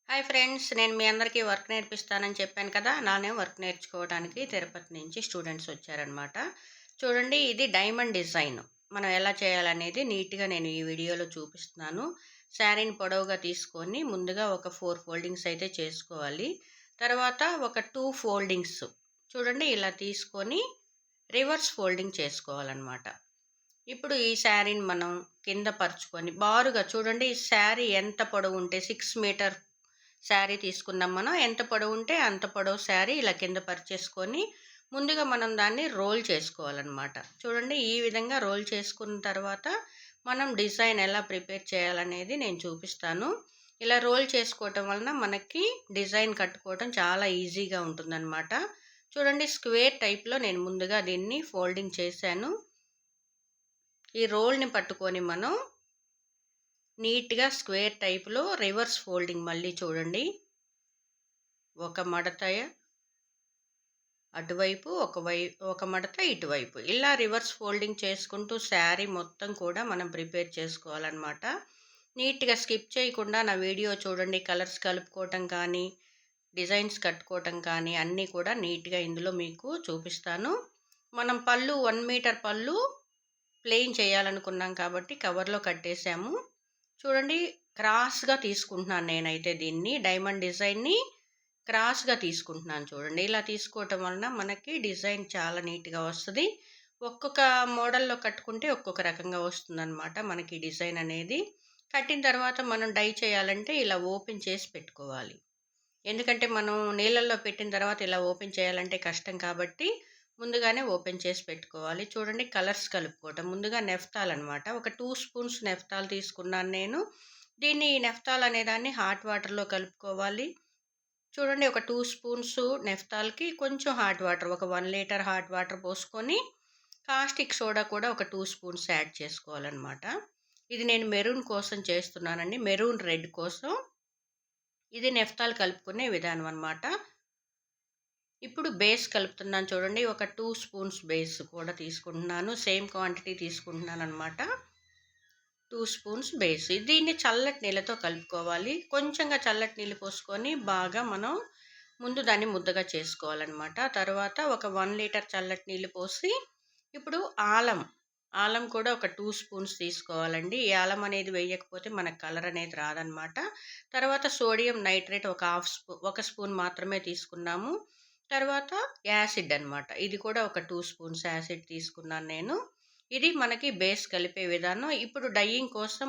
Hi friends, నేను మీ అందరికీ work నేర్పిస్తానని చెప్పాను కదా! నానే వర్క్ నేర్చుకోవడానికి తిరుపతి నుంచి స్టూడెంట్స్ వచ్చారనమాట. చూడండి, ఇది డైమండ్ డిజైన్. మనం ఎలా చేయాలనేది నీట్‌గా నేను ఈ వీడియోలో చూపిస్తున్నాను. శారీని పొడవుగా తీసుకొని ముందుగా ఒక 4 ఫోల్డింగ్స్ అయితే చేసుకోవాలి. తర్వాత ఒక 2 ఫోల్డింగ్స్ చూడండి ఇలా తీసుకొని రివర్స్ ఫోల్డింగ్ చేసుకోవాలనమాట. ఇప్పుడు ఈ శారీని మనం కింద పరుచుకొని బారుగా చూడండి, ఈ శారీ ఎంత పొడవు ఉంటే 6 మీటర్ శారీ తీసుకున్నాం మనం. ఎంత పొడవుంటే అంత పొడవు శారీ ఇలా కింద పరిచేసుకొని, ముందుగా మనం దాన్ని రోల్ చేసుకోవాలనమాట. చూడండి, ఈ విధంగా రోల్ చేసుకున్న తర్వాత, మనం డిజైన్ ఎలా ప్రిపేర్ చేయాలనేది నేను చూపిస్తాను. ఇలా రోల్ చేసుకోవటం వలన మనకి డిజైన్ కట్టుకోవటం చాలా ఈజీగా ఉంటుందన్నమాట. చూడండి, స్క్వేర్ టైప్‌లో నేను ముందుగా దీన్ని ఫోల్డింగ్ చేశాను. ఈ రోల్‌ని పట్టుకొని మనం నీట్‌గా స్క్వేర్ టైప్‌లో రివర్స్ ఫోల్డింగ్ మళ్ళీ చూడండి. ఒక మడత అటువైపు, ఒక మడత ఇటువైపు. ఇలా రివర్స్ ఫోల్డింగ్ చేసుకుంటూ శారీ మొత్తం కూడా మనం ప్రిపేర్ చేసుకోవాలనమాట. నీట్‌గా స్కిప్ చేయకుండా నా వీడియో చూడండి. కలర్స్ కలుపుకోవటం కానీ, డిజైన్స్ కట్టుకోవటం కానీ అన్నీ కూడా నీట్‌గా ఇందులో మీకు చూపిస్తాను. మనం పళ్ళు 1 మీటర్ పళ్ళు ప్లెయిన్ చేయాలనుకున్నాం కాబట్టి కవర్‌లో కట్టేసాము. చూడండి, క్రాస్‌గా తీసుకుంటున్నాను నేనైతే దీన్ని. డైమండ్ డిజైన్‌ని క్రాస్‌గా తీసుకుంటున్నాను చూడండి. ఇలా తీసుకోవటం వలన మనకి డిజైన్ చాలా నీట్‌గా వస్తది. ఒక్కొక్క మోడల్‌లో కట్టుకుంటే ఒక్కొక్క రకంగా వస్తుందనమాట మనకి డిజైన్ అనేది. కట్టిన తర్వాత మనం డై చేయాలంటే ఇలా ఓపెన్ చేసి పెట్టుకోవాలి. ఎందుకంటే మనం నీళ్ళల్లో పెట్టిన తర్వాత ఇలా ఓపెన్ చేయాలంటే కష్టం కాబట్టి ముందుగానే ఓపెన్ చేసి పెట్టుకోవాలి. చూడండి, కలర్స్ కలుపుకోవటం. ముందుగా నెఫ్తాల్ అనమాట. ఒక 2 స్పూన్స్ నెఫ్తాల్ తీసుకున్నాను నేను. దీన్ని నెఫ్తాల్ అనేదాన్ని హాట్ వాటర్‌లో కలుపుకోవాలి. చూడండి, ఒక 2 స్పూన్స్ నెఫ్తాల్‌కి కొంచెం హాట్ వాటర్, ఒక 1 లీటర్ హాట్ వాటర్ పోసుకొని, కాస్టిక్ సోడా కూడా ఒక 2 స్పూన్స్ యాడ్ చేసుకోవాలనమాట. ఇది నేను మెరూన్ కోసం చేస్తున్నానండి. మెరూన్ రెడ్ కోసం ఇది నెఫ్తాల్ కలుపుకునే విధానం అనమాట. ఇప్పుడు బేస్ కలుపుతున్నాను చూడండి. ఒక 2 స్పూన్స్ బేస్ కూడా తీసుకుంటున్నాను. సేమ్ క్వాంటిటీ తీసుకుంటున్నాననమాట. 2 స్పూన్స్ బేస్. దీన్ని చల్లటి నీళ్ళతో కలుపుకోవాలి. కొంచెంగా చల్లటి నీళ్ళు పోసుకొని బాగా మనం ముందు దాన్ని ముద్దగా చేసుకోవాలనమాట. తర్వాత ఒక 1 లీటర్ చల్లటి నీళ్ళు పోసి, ఇప్పుడు ఆలం కూడా ఒక 2 స్పూన్స్ తీసుకోవాలండి. ఈ ఆలం అనేది వేయకపోతే మనకు కలర్ అనేది రాదనమాట. తర్వాత సోడియం నైట్రేట్ ఒక స్పూన్ మాత్రమే తీసుకున్నాము. తర్వాత యాసిడ్ అనమాట. ఇది కూడా ఒక 2 స్పూన్స్ యాసిడ్ తీసుకున్నాను నేను. ఇది మనకి బేస్ కలిపే విధానం. ఇప్పుడు డైయింగ్ కోసం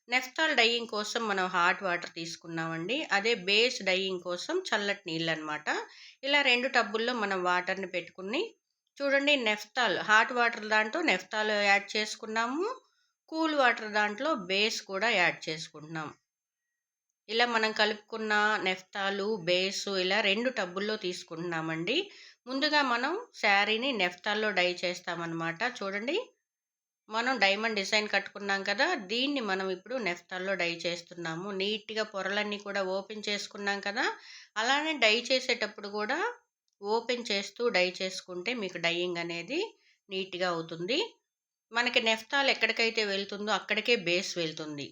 నెఫ్తాల్ డైయింగ్ కోసం మనం హాట్ వాటర్ తీసుకున్నామండి. అదే బేస్ డైయింగ్ కోసం చల్లటి నీళ్ళనమాట. ఇలా 2 టబ్బుల్లో మనం వాటర్‌ని పెట్టుకుని చూడండి, హాట్ వాటర్ దాంట్లో నెఫ్తాల్ యాడ్ చేసుకున్నాము. కూల్ వాటర్ దాంట్లో బేస్ కూడా యాడ్ చేసుకుంటున్నాం. ఇలా మనం కలుపుకున్న నెఫ్తాలు, బేసు ఇలా 2 టబ్బుల్లో తీసుకుంటున్నామండి. ముందుగా మనం శారీని నెఫ్తాల్‌లో డై చేస్తామనమాట. చూడండి, మనం డైమండ్ డిజైన్ కట్టుకున్నాం కదా! దీన్ని మనం ఇప్పుడు నెఫ్తాల్‌లో డై చేస్తున్నాము. నీట్‌గా పొరలన్నీ కూడా ఓపెన్ చేసుకున్నాం కదా! అలానే డై చేసేటప్పుడు కూడా ఓపెన్ చేస్తూ డై చేసుకుంటే మీకు డైయింగ్ అనేది నీట్‌గా అవుతుంది. మనకి నెఫ్తాల్ ఎక్కడికైతే వెళ్తుందో అక్కడికే బేస్ వెళ్తుంది.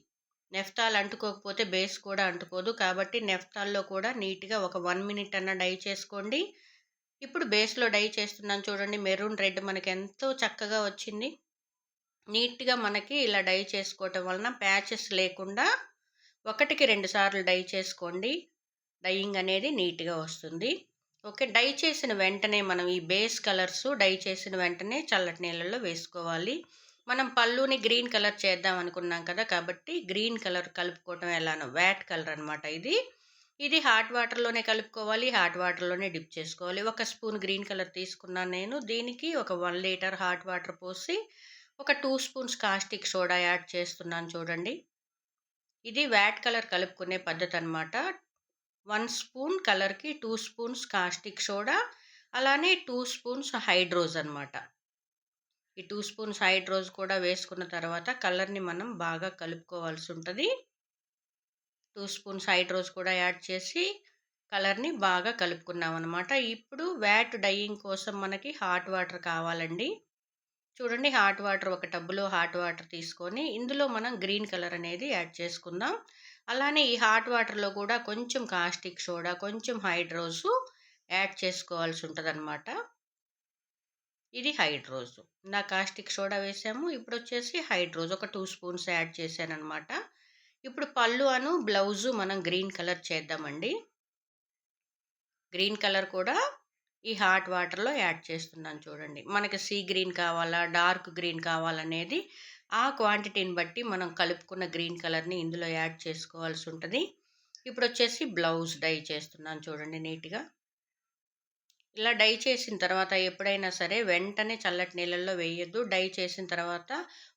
నెఫ్తాల్ అంటుకోకపోతే బేస్ కూడా అంటుకోదు. కాబట్టి నెఫ్తాల్‌లో కూడా నీట్‌గా ఒక 1 మినిట్ అన్నా డై చేసుకోండి. ఇప్పుడు బేస్‌లో డై చేస్తున్నాను చూడండి. మెరూన్ రెడ్ మనకెంతో చక్కగా వచ్చింది. నీట్‌గా మనకి ఇలా డై చేసుకోవటం వలన ప్యాచెస్ లేకుండా ఒకటికి 2 సార్లు డై చేసుకోండి. డైయింగ్ అనేది నీట్‌గా వస్తుంది. ఓకే. డై చేసిన వెంటనే మనం ఈ బేస్ కలర్స్ డై చేసిన వెంటనే చల్లటి నీళ్ళల్లో వేసుకోవాలి. మనం పళ్ళుని గ్రీన్ కలర్ చేద్దాం అనుకున్నాం కదా! కాబట్టి గ్రీన్ కలర్ కలుపుకోవటం ఎలానో వ్యాట్ కలర్ అనమాట ఇది. ఇది హాట్ వాటర్‌లోనే కలుపుకోవాలి. హాట్ వాటర్‌లోనే డిప్ చేసుకోవాలి. ఒక స్పూన్ గ్రీన్ కలర్ తీసుకున్నాను నేను. దీనికి ఒక 1 లీటర్ హాట్ వాటర్ పోసి, ఒక 2 స్పూన్స్ కాస్టిక్ సోడా యాడ్ చేస్తున్నాను చూడండి. ఇది వ్యాట్ కలర్ కలుపుకునే పద్ధతనమాట. 1 స్పూన్ కలర్‌కి 2 స్పూన్స్ కాస్టిక్ సోడా, అలానే 2 స్పూన్స్ హైడ్రోస్ అనమాట. ఈ 2 స్పూన్స్ హైడ్రోస్ కూడా వేసుకున్న తర్వాత కలర్‌ని మనం బాగా కలుపుకోవాల్సుంటది. 2 స్పూన్స్ హైడ్రోస్ కూడా యాడ్ చేసి కలర్‌ని బాగా కలుపుకున్నామనమాట. ఇప్పుడు వ్యాట్ డైయింగ్ కోసం మనకి హాట్ వాటర్ కావాలండి. చూడండి, హాట్ వాటర్ ఒక టబ్‌లో హాట్ వాటర్ తీసుకొని ఇందులో మనం గ్రీన్ కలర్ అనేది యాడ్ చేసుకుందాం. అలానే ఈ హాట్ వాటర్‌లో కూడా కొంచెం కాస్టిక్ సోడా, కొంచెం హైడ్రోసు యాడ్ చేసుకోవాల్సి ఉంటదనమాట. ఇది హైడ్రోసు. కాస్టిక్ సోడా వేసాము. ఇప్పుడొచ్చేసి హైడ్రోస్ ఒక 2 స్పూన్స్ యాడ్ చేశాననమాట. ఇప్పుడు పళ్ళు బ్లౌజు మనం గ్రీన్ కలర్ చేద్దామండి. గ్రీన్ కలర్ కూడా ఈ హాట్ వాటర్‌లో యాడ్ చేస్తున్నాను చూడండి. మనకి సీ గ్రీన్ కావాలా, డార్క్ గ్రీన్ కావాలనేది ఆ క్వాంటిటీని బట్టి మనం కలుపుకున్న గ్రీన్ కలర్‌ని ఇందులో యాడ్ చేసుకోవాల్సుంటది. ఇప్పుడొచ్చేసి బ్లౌజ్ డై చేస్తున్నాను చూడండి నీట్‌గా. ఇలా డై చేసిన తర్వాత ఎప్పుడైనా సరే వెంటనే చల్లటి నీళ్ళల్లో వేయొద్దు. డై చేసిన తర్వాత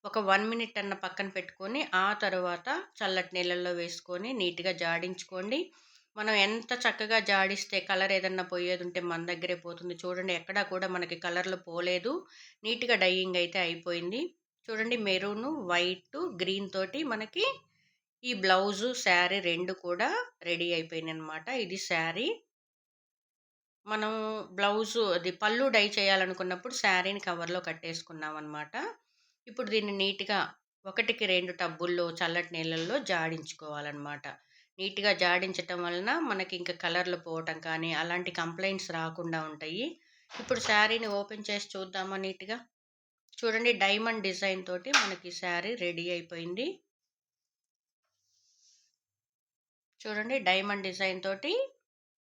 ఒక 1 మినిట్ అన్న పక్కన పెట్టుకొని, ఆ తర్వాత చల్లటి నీళ్ళల్లో వేసుకొని నీట్‌గా జాడించుకోండి. మనం ఎంత చక్కగా జాడిస్తే కలర్ ఏదన్నా పోయేదుంటే మన దగ్గరే పోతుంది. చూడండి ఎక్కడా కూడా మనకి కలర్‌లు పోలేదు. నీట్‌గా డైయింగ్ అయితే అయిపోయింది. చూడండి మెరూను, వైటు, గ్రీన్ తోటి మనకి ఈ బ్లౌజు, శారీ 2 కూడా రెడీ అయిపోయినాయనమాట. ఇది శారీ. మనం బ్లౌజు అది పళ్ళు డై చేయాలనుకున్నప్పుడు శారీని కవర్‌లో కట్టేసుకున్నామనమాట. ఇప్పుడు దీన్ని నీట్‌గా 1కి 2 టబ్బుల్లో చల్లటి నీళ్ళల్లో జాడించుకోవాలనమాట. నీట్‌గా జాడించటం వలన మనకి ఇంక కలర్‌లు పోవటం కానీ, అలాంటి కంప్లెయింట్స్ రాకుండా ఉంటాయి. ఇప్పుడు శారీని ఓపెన్ చేసి చూద్దామా నీట్‌గా? చూడండి డైమండ్ డిజైన్ తోటి మనకి శారీ రెడీ అయిపోయింది. చూడండి డైమండ్ డిజైన్ తోటి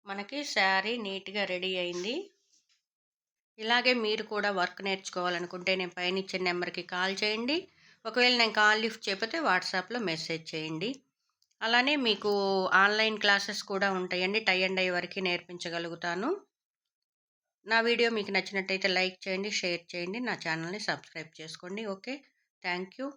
మనకి శారీ నీట్‌గా రెడీ అయింది. ఇలాగే మీరు కూడా వర్క్ నేర్చుకోవాలనుకుంటే నేను పైన ఇచ్చిన నెంబర్‌కి కాల్ చేయండి. ఒకవేళ నేను కాల్ లిఫ్ట్ చేయకపోతే వాట్సాప్‌లో మెసేజ్ చేయండి. అలానే మీకు ఆన్‌లైన్ క్లాసెస్ కూడా ఉంటాయండి. టై అండ్ డై వరకి నేర్పించగలుగుతాను. నా వీడియో మీకు నచ్చినట్టయితే లైక్ చేయండి, షేర్ చేయండి. నా ఛానల్‌ని సబ్స్క్రైబ్ చేసుకోండి. ఓకే. Thank you.